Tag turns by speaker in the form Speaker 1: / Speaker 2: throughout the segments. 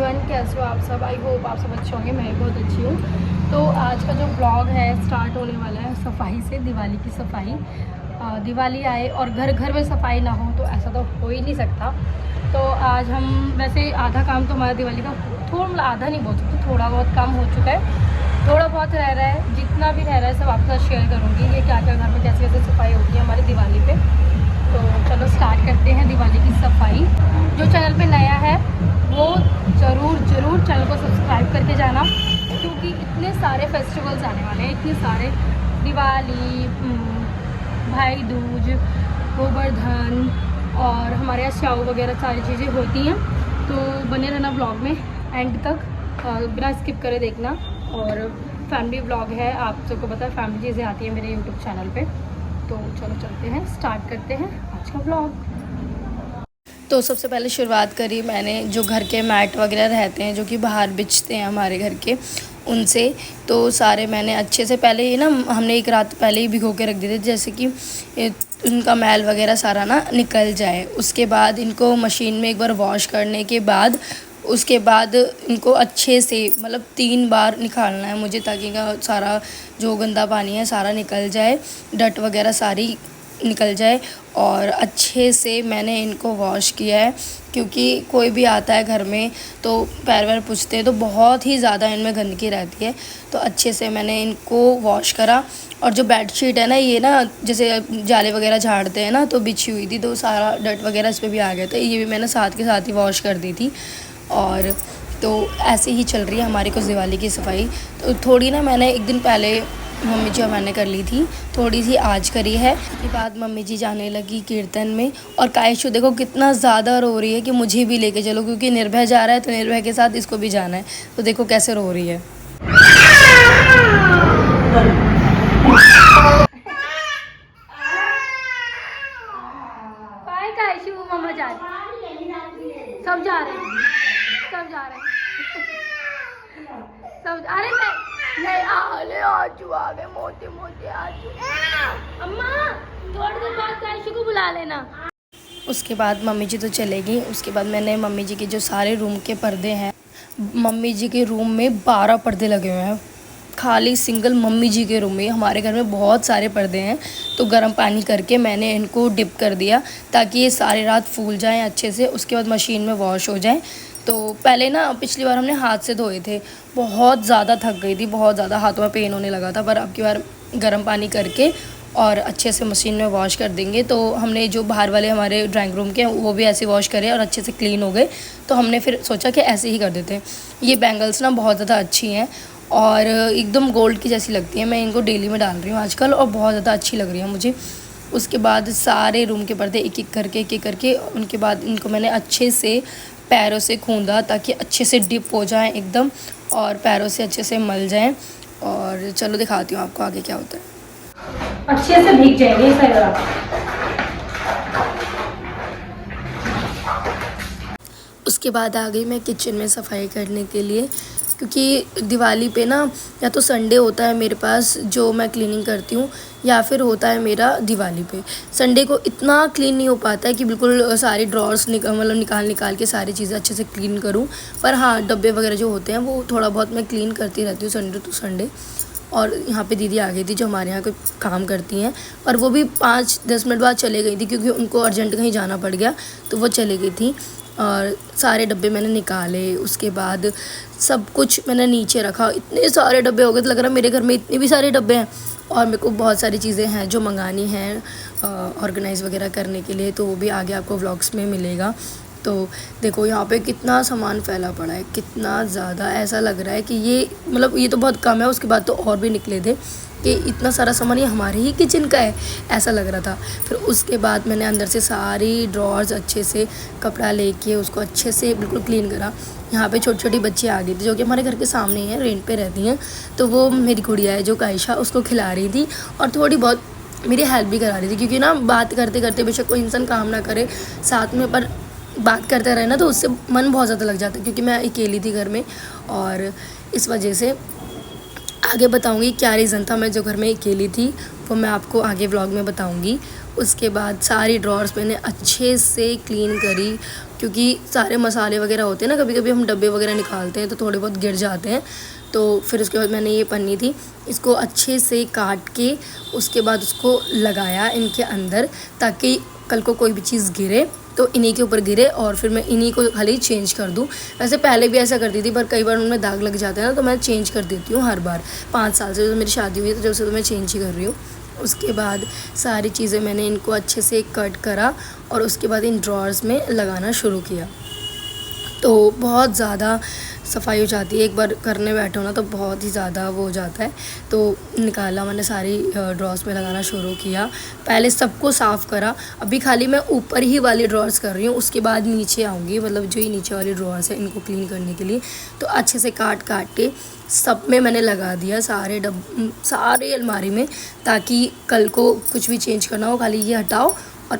Speaker 1: Everyone, कैसे हो आप सब। आई होप आप सब अच्छे होंगे। मैं बहुत अच्छी हूँ। तो आज का जो ब्लॉग है स्टार्ट होने वाला है सफाई से, दिवाली की सफाई। दिवाली आए और घर घर में सफाई ना हो तो ऐसा तो हो ही नहीं सकता। तो आज हम वैसे आधा काम तो हमारा दिवाली का थोड़ा मतलब आधा नहीं बोल सकते, थोड़ा बहुत काम हो चुका है, थोड़ा बहुत रह रहा है। जितना भी रह रहा है सब आपके साथ शेयर करूँगी, ये क्या क्या घर में कैसे कैसे सफाई होती है हमारी दिवाली पे। तो चलो स्टार्ट करते हैं दिवाली की सफाई। जो चैनल पे नया है वो ज़रूर चैनल को सब्सक्राइब करके जाना, क्योंकि इतने सारे फेस्टिवल्स आने वाले हैं, इतने सारे दिवाली, भाई दूज, गोवर्धन और हमारे यहाँ स्याऊ वगैरह सारी चीज़ें होती हैं। तो बने रहना ब्लॉग में एंड तक, बिना स्किप करे देखना। और फैमिली ब्लॉग है, आप सबको पता है फैमिली चीज़ें आती हैं मेरे यूट्यूब चैनल पे। तो चलो चलते हैं, स्टार्ट करते हैं आज का ब्लॉग। तो सबसे पहले शुरुआत करी मैंने जो घर के मैट वगैरह रहते हैं जो कि बाहर बिछते हैं हमारे घर के, उनसे। तो सारे मैंने अच्छे से पहले ही ना, हमने एक रात पहले ही भिगो के रख दिए थे, जैसे कि उनका मैल वगैरह सारा ना निकल जाए। उसके बाद इनको मशीन में एक बार वॉश करने के बाद उसके बाद इनको अच्छे से मतलब 3 बार निकालना है मुझे, ताकि इनका सारा जो गंदा पानी है सारा निकल जाए, डट वगैरह सारी निकल जाए। और अच्छे से मैंने इनको वॉश किया है, क्योंकि कोई भी आता है घर में तो पैर वैर पूछते हैं तो बहुत ही ज़्यादा इनमें गंदगी रहती है। तो अच्छे से मैंने इनको वॉश करा। और जो बेडशीट है ना, ये ना जैसे जाले वगैरह झाड़ते हैं ना, तो बिछी हुई थी तो सारा डट वगैरह इस पर भी आ गया था। ये भी मैंने साथ के साथ ही वॉश कर दी थी। और तो ऐसे ही चल रही है हमारी कुछ दिवाली की सफाई। तो थोड़ी ना मैंने एक दिन पहले मम्मी जी मैंने कर ली थी, थोड़ी सी आज करी है। उसके बाद मम्मी जी जाने लगी कीर्तन में। और कायशु देखो कितना ज़्यादा रो रही है कि मुझे भी लेके चलो, क्योंकि निर्भय जा रहा है तो निर्भय के साथ इसको भी जाना है। तो देखो कैसे रो रही है। कायशु मम्मा जा रही, सब जा रहे हैं, सब जा रहे हैं, सब। अरे नहीं आजू आ गए, मोटे मोटे आजू। अम्मा थोड़ी देर बाद कायशु को बुला लेना। उसके बाद मम्मी जी तो चले गई। उसके बाद मैंने मम्मी जी के जो सारे रूम के पर्दे हैं, मम्मी जी के रूम में 12 पर्दे लगे हुए हैं, खाली सिंगल मम्मी जी के रूम में। हमारे घर में बहुत सारे पर्दे हैं, तो गर्म पानी करके मैंने इनको डिप कर दिया ताकि ये सारी रात फूल जाएं अच्छे से। उसके बाद मशीन में वॉश हो जाएं। तो पहले ना पिछली बार हमने हाथ से धोए थे, बहुत ज़्यादा थक गई थी, बहुत ज़्यादा हाथों में पेन होने लगा था। पर अब की बार गर्म पानी करके और अच्छे से मशीन में वॉश कर देंगे। तो हमने जो बाहर वाले हमारे ड्राइंग रूम के वो भी ऐसे वॉश करे और अच्छे से क्लीन हो गए। तो हमने फिर सोचा कि ऐसे ही कर देते हैं। ये बैंगल्स ना बहुत ज़्यादा अच्छी हैं और एकदम गोल्ड की जैसी लगती है। मैं इनको डेली में डाल रही हूँ आजकल और बहुत ज़्यादा अच्छी लग रही है मुझे। उसके बाद सारे रूम के पर्दे एक एक करके उनके बाद इनको मैंने अच्छे से पैरों से खूंदा ताकि अच्छे से डिप हो जाएं एकदम, और पैरों से अच्छे से मल जाएं। और चलो दिखाती हूँ आपको आगे क्या होता है। अच्छे से भीग जाएंगे सही तरह। उसके बाद आ गई मैं किचन में सफाई करने के लिए, क्योंकि दिवाली पे ना या तो संडे होता है मेरे पास जो मैं क्लीनिंग करती हूँ, या फिर होता है मेरा दिवाली पे। संडे को इतना क्लीन नहीं हो पाता है कि बिल्कुल सारी ड्रॉर्स निकाल के सारी चीज़ें अच्छे से क्लीन करूँ। पर हाँ, डब्बे वगैरह जो होते हैं वो थोड़ा बहुत मैं क्लीन करती रहती हूँ संडे टू संडे। और यहाँ पे दीदी आ गई थी जो हमारे यहाँ कोई काम करती हैं, और वो भी 5-10 मिनट बाद चले गई थी क्योंकि उनको अर्जेंट कहीं जाना पड़ गया, तो वो चले गई थी। और सारे डब्बे मैंने निकाले। उसके बाद सब कुछ मैंने नीचे रखा। इतने सारे डब्बे हो गए, तो लग रहा है मेरे घर में इतने भी सारे डब्बे हैं। और मेरे को बहुत सारी चीज़ें हैं जो मंगानी हैं ऑर्गेनाइज़ वगैरह करने के लिए, तो वो भी आगे आपको व्लॉग्स में मिलेगा। तो देखो यहाँ पे कितना सामान फैला पड़ा है, कितना ज़्यादा। ऐसा लग रहा है कि ये मतलब ये तो बहुत कम है, उसके बाद तो और भी निकले थे कि इतना सारा सामान ये हमारे ही किचन का है, ऐसा लग रहा था। फिर उसके बाद मैंने अंदर से सारी ड्रॉर्स अच्छे से कपड़ा लेके उसको अच्छे से बिल्कुल क्लीन करा। यहाँ पे छोटी छोटी बच्ची आ गई थी जो कि हमारे घर के सामने ही हैं, रेंट पे रहती हैं। तो वो मेरी गुड़िया है जो कायशा, उसको खिला रही थी और थोड़ी बहुत मेरी हेल्प भी करा रही थी, क्योंकि ना बात करते करते बेशक कोई इंसान काम ना करे साथ में, पर बात करते रहे ना तो उससे मन बहुत ज़्यादा लग जाता है। क्योंकि मैं अकेली थी घर में, और इस वजह से आगे बताऊंगी क्या रीज़न था मैं जो घर में अकेली थी, वो मैं आपको आगे व्लॉग में बताऊंगी। उसके बाद सारी ड्रॉर्स मैंने अच्छे से क्लीन करी, क्योंकि सारे मसाले वगैरह होते हैं ना, कभी कभी हम डब्बे वगैरह निकालते हैं तो थोड़े बहुत गिर जाते हैं। तो फिर उसके बाद मैंने ये पन्नी थी, इसको अच्छे से काट के उसके बाद उसको लगाया इनके अंदर, ताकि कल को कोई भी चीज़ गिरे तो इन्हीं के ऊपर गिरे और फिर मैं इन्हीं को खाली चेंज कर दूँ। वैसे पहले भी ऐसा करती थी, पर कई बार उनमें दाग लग जाते हैं ना, तो मैं चेंज कर देती हूँ हर बार। 5 साल से जो मेरी शादी हुई है, तो जब से तो मैं चेंज ही कर रही हूँ। उसके बाद सारी चीज़ें मैंने इनको अच्छे से कट करा और उसके बाद इन ड्रॉर्स में लगाना शुरू किया। तो बहुत ज़्यादा सफाई हो जाती है, एक बार करने बैठो ना तो बहुत ही ज़्यादा वो हो जाता है। तो निकाला मैंने, सारी ड्रॉर्स में लगाना शुरू किया। पहले सबको साफ़ करा, अभी खाली मैं ऊपर ही वाली ड्रॉर्स कर रही हूँ, उसके बाद नीचे आऊँगी, मतलब जो ही नीचे वाली ड्रॉर्स है इनको क्लीन करने के लिए। तो अच्छे से काट के सब में मैंने लगा दिया, सारे अलमारी में, ताकि कल को कुछ भी चेंज करना हो खाली ये हटाओ और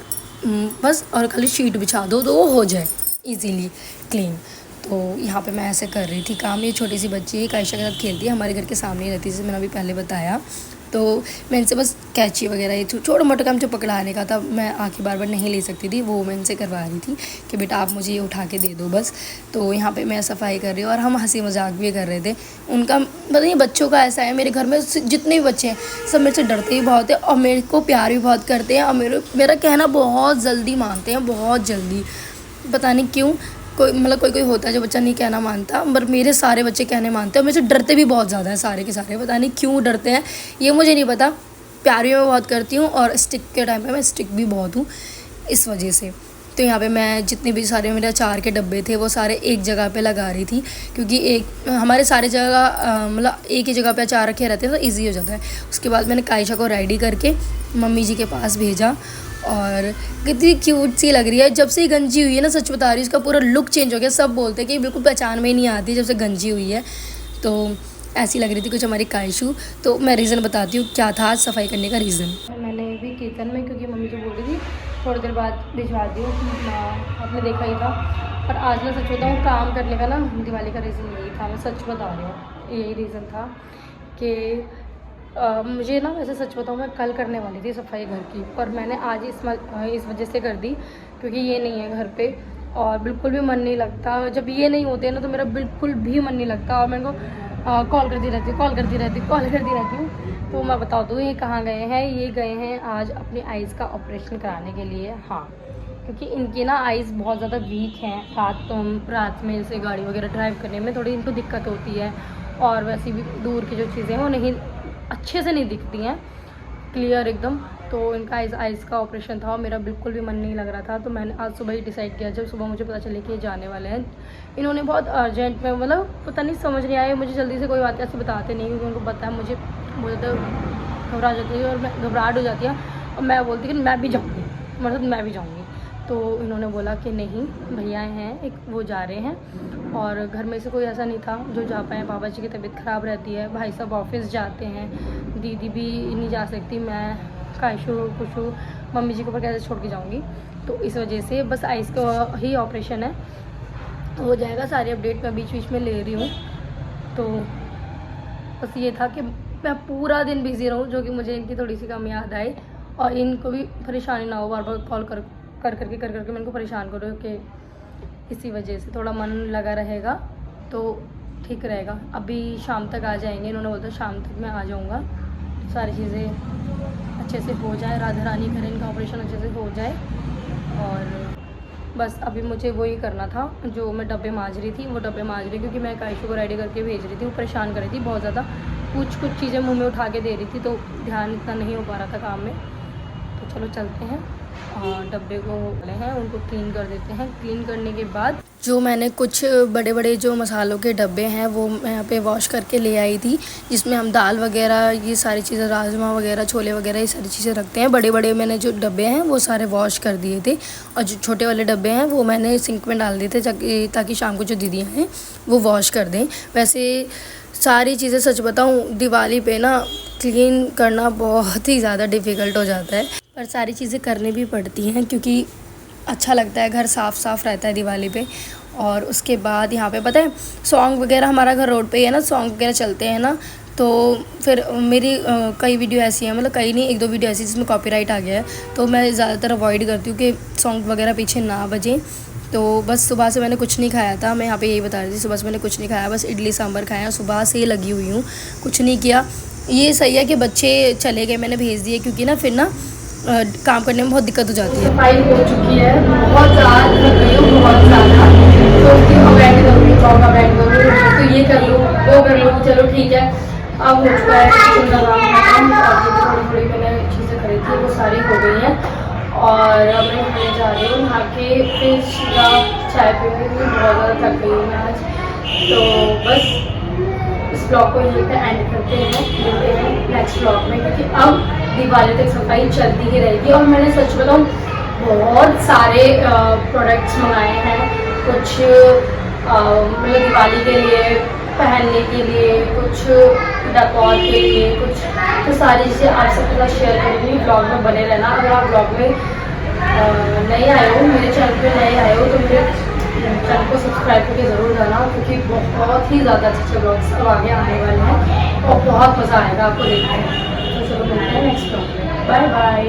Speaker 1: बस, और खाली शीट बिछा दो तो वो हो जाए ईज़िली क्लीन। तो यहाँ पे मैं ऐसे कर रही थी काम। ये छोटी सी बच्ची कायशा के साथ खेलती है, हमारे घर के सामने ही रहती है, जैसे मैंने अभी पहले बताया। तो मैं इनसे बस कैंची वगैरह ये छोटा मोटा काम जो पकड़ाने का था, मैं आके बार बार नहीं ले सकती थी, वो मैं इनसे करवा रही थी कि बेटा आप मुझे ये उठा के दे दो बस। तो यहाँ पे मैं सफाई कर रही हूँ और हम हंसी मजाक भी कर रहे थे उनका। बताइए बच्चों का ऐसा है, मेरे घर में जितने भी बच्चे हैं सब मेरे से डरते ही बहुत है और मेरे को प्यार भी बहुत करते हैं और मेरा कहना बहुत जल्दी मानते हैं, बहुत जल्दी। पता नहीं क्यों, कोई होता है जो बच्चा नहीं कहना मानता, पर मेरे सारे बच्चे कहने मानते हैं और मेरे से डरते भी बहुत ज़्यादा है सारे के सारे। पता नहीं क्यों डरते हैं, ये मुझे नहीं पता। प्यार भी मैं बहुत करती हूँ और स्टिक के टाइम पे मैं स्टिक भी बहुत हूँ, इस वजह से। तो यहाँ पे मैं जितने भी सारे मेरे अचार के डब्बे थे वो सारे एक जगह पे लगा रही थी, क्योंकि एक हमारे सारे जगह मतलब एक ही जगह पे अचार रखे रहते हैं तो ईजी हो जाता है। उसके बाद मैंने कायशा को रेडी करके मम्मी जी के पास भेजा और कितनी क्यूट सी लग रही है। जब से ही गंजी हुई है ना, सच बता रही हूँ, इसका पूरा लुक चेंज हो गया। सब बोलते हैं कि बिल्कुल पहचान में ही नहीं आती जब से गंजी हुई है। तो ऐसी लग रही थी कुछ हमारी कायशू। तो मैं रीज़न बताती हूँ क्या था आज सफाई करने का रीज़न। मैंने भी किचन में, क्योंकि मम्मी जो बोल रही थी थोड़ी देर बाद भिजवा दी, आपने देखा ही था। पर आज मैं सच बताऊँ, काम करने का ना दिवाली का रीज़न यही था, मैं सच बता रही हूँ, यही रीज़न था कि मुझे ना, वैसे सच बताऊँ मैं कल करने वाली थी सफाई घर की, पर मैंने आज इस वजह से कर दी क्योंकि ये नहीं है घर पे और बिल्कुल भी मन नहीं लगता। जब ये नहीं होते ना तो मेरा बिल्कुल भी मन नहीं लगता और मेरे को कॉल करती रहती हूँ। तो मैं बता दूँ ये कहाँ गए हैं। ये गए हैं आज अपनी आइज़ का ऑपरेशन कराने के लिए। हाँ, क्योंकि इनकी ना आइज़ बहुत ज़्यादा वीक हैं। रात में जैसे गाड़ी वगैरह ड्राइव करने में थोड़ी इनको दिक्कत होती है और वैसे भी दूर की जो चीज़ें हैं वो नहीं अच्छे से नहीं दिखती हैं क्लियर एकदम। तो इनका आइज़ का ऑपरेशन था और मेरा बिल्कुल भी मन नहीं लग रहा था। तो मैंने आज सुबह ही डिसाइड किया, जब सुबह मुझे पता चले कि ये जाने वाले हैं। इन्होंने बहुत अर्जेंट में, मतलब पता नहीं समझ नहीं आया, मुझे जल्दी से कोई बात ऐसे बताते नहीं, क्योंकि उनको पता है मुझे बहुत ज़्यादा घबरा जाती है और मैं घबराहट हो जाती है और मैं बोलती कि मैं भी जाऊँगी, मतलब मैं भी जाऊँगी। तो इन्होंने बोला कि नहीं, भैया हैं एक, वो जा रहे हैं और घर में से कोई ऐसा नहीं था जो जा पाए। पापा जी की तबीयत ख़राब रहती है, भाई साहब ऑफिस जाते हैं, दीदी भी नहीं जा सकती, मैं कायशू कुशू मम्मी जी के ऊपर कैसे छोड़ के जाऊँगी। तो इस वजह से बस आइज़ का ही ऑपरेशन है, तो हो जाएगा। सारी अपडेट मैं बीच बीच में ले रही हूँ। तो बस ये था कि मैं पूरा दिन बिज़ी रहूँ, जो कि मुझे इनकी थोड़ी सी कम याद आई और इनको भी परेशानी ना हो, बार बार कॉल कर करके मैं इनको परेशान करूँ, कि इसी वजह से थोड़ा मन लगा रहेगा तो ठीक रहेगा। अभी शाम तक आ जाएंगे, इन्होंने बोला शाम तक मैं आ जाऊँगा, सारी चीज़ें अच्छे से हो जाए, राधा रानी करें, इनका ऑपरेशन अच्छे से हो जाए। और बस अभी मुझे वही करना था जो मैं डब्बे मांज रही थी, वो डब्बे मांज रही, क्योंकि मैं कायशू को रेडी करके भेज रही थी। वो परेशान कर रही थी बहुत ज़्यादा, कुछ चीज़ें मुँह में उठा के दे रही थी, तो ध्यान इतना नहीं हो पा रहा था काम में। तो चलो चलते हैं और डब्बे को हैं उनको क्लीन कर देते हैं। क्लीन करने के बाद जो मैंने कुछ बड़े बड़े जो मसालों के डब्बे हैं वो मैं यहाँ पे वॉश करके ले आई थी, जिसमें हम दाल वगैरह, ये सारी चीज़ें, राजमा वगैरह, छोले वगैरह, ये सारी चीज़ें रखते हैं। बड़े बड़े मैंने जो डब्बे हैं वो सारे वॉश कर दिए थे और जो छोटे वाले डब्बे हैं वो मैंने सिंक में डाल दिए थे, ताकि शाम को जो दीदियाँ हैं वो वॉश कर दें। वैसे सारी चीज़ें सच बताऊँ, दिवाली पे ना क्लीन करना बहुत ही ज़्यादा डिफ़िकल्ट हो जाता है, पर सारी चीज़ें करनी भी पड़ती हैं क्योंकि अच्छा लगता है, घर साफ़ रहता है दिवाली पे। और उसके बाद यहाँ पे पता है सॉन्ग वगैरह, हमारा घर रोड पे ही है ना, सॉन्ग वगैरह चलते हैं ना, तो फिर मेरी कई वीडियो ऐसी हैं, मतलब कई नहीं, 1-2 वीडियो ऐसी जिसमें कॉपीराइट आ गया है, तो मैं ज़्यादातर अवॉइड करती हूँ कि सॉन्ग वगैरह पीछे ना बजें। तो बस सुबह से मैंने कुछ नहीं खाया था, मैं यहाँ पे यही बता रही थी, सुबह से मैंने कुछ नहीं खाया, बस इडली सांभर खाया, सुबह से लगी हुई हूँ, कुछ नहीं किया। ये सही है कि बच्चे चले गए, मैंने भेज दिए, क्योंकि ना फिर ना काम करने में बहुत दिक्कत हो जाती है। सफाई हो चुकी है, बहुत ज़्यादा थक गई हूँ, बहुत ज़्यादा। तो अवॉइड करूँगी, ब्लॉग अवॉइड करूँगी, तो ये कर लूँ, वो कर लूँ, चलो ठीक है। अब हो चुका है किचन का काम, थोड़ी थोड़ी मैंने चीज़ें खरीदी थी, वो सारी हो गई हैं। और अब मैं खाने जा रही हूँ, नहा के फिर सीधा चाय पीऊँगी, बहुत ज़्यादा थक गई हूँ मैं आज। तो बस इस ब्लॉग को यहीं पे एंड करते हैं, मिलते हैं नेक्स्ट ब्लॉग में, क्योंकि अब दिवाली तक सफाई चलती ही रहेगी। और मैंने सच बताऊँ, बहुत सारे प्रोडक्ट्स मंगाए हैं, कुछ मतलब दिवाली के लिए पहनने के लिए, कुछ डेकोर के लिए, कुछ तो सारी चीज़ें आप सबके साथ शेयर करूँगी। ब्लॉग में बने रहना। अगर आप ब्लॉग में नए आए हो, मेरे चैनल पे नए आए हो, तो मेरे चैनल को सब्सक्राइब करके ज़रूर जाना, क्योंकि बहुत ही ज़्यादा अच्छे ब्लॉग्स अब आगे आने वाले हैं और बहुत मज़ा आएगा आपको देखने में। तो चलो मिलते हैं नेक्स्ट ब्लॉग में, बाय बाय।